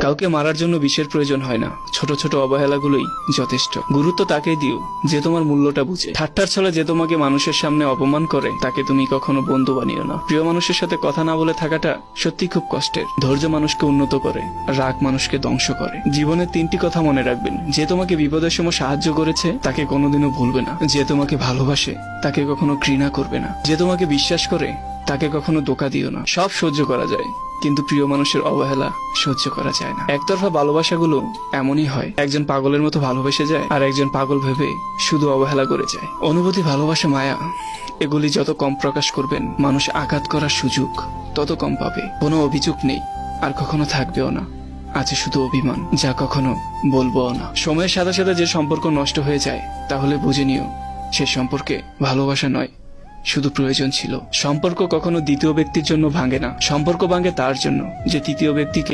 কাউকে মারার জন্য বিষের প্রয়োজন হয় না, ছোট ছোট অবহেলাগুলোই যথেষ্ট। গুরুত্ব তাকেই দিও যে তোমার মূল্যটা বুঝে। ঠাট্টার ছলে যে তোমাকে মানুষের সামনে অপমান করে তাকে তুমি কখনো বন্ধু বানিও না। প্রিয় মানুষের সাথে কথা না বলে থাকাটা সত্যি খুব কষ্টের। ধৈর্য মানুষকে উন্নত করে, রাগ মানুষকে ধ্বংস করে। জীবনে 3টি কথা মনে রাখবেন: যে তোমাকে বিপদের সময় সাহায্য করেছে তাকে কোনোদিনও ভুলবে না, যে তোমাকে ভালোবাসে তাকে কখনো ঘৃণা করবে না, যে তোমাকে বিশ্বাস করে তাকে কখনো ধোঁকা দিও না। সব সহ্য করা যায়, কিন্তু প্রিয় মানুষের অবহেলা সহ্য করা যায় না। একতরফা ভালোবাসাগুলো এমনই হয়, একজন পাগলের মতো ভালোবেসে যায় আর একজন পাগল ভেবে শুধু অবহেলা করে যায়। অনুভূতি, ভালোবাসা, মায়া এগুলি যত কম প্রকাশ করবেন, মানুষ আঘাত করার সুযোগ তত কম পাবে। কোনো অভিযোগ নেই আর কখনো থাকবেও না, আছে শুধু অভিমান, যা কখনো বলবোও না। সময়ের সাথে সাথে যে সম্পর্ক নষ্ট হয়ে যায় তাহলে বুঝে নিও সে সম্পর্কে ভালোবাসা নয়, শুধু প্রয়োজন ছিল। সম্পর্ক কখনো দ্বিতীয় ব্যক্তির জন্য ভাঙে না, সম্পর্ক ভাঙে তার জন্য যে তৃতীয় ব্যক্তিকে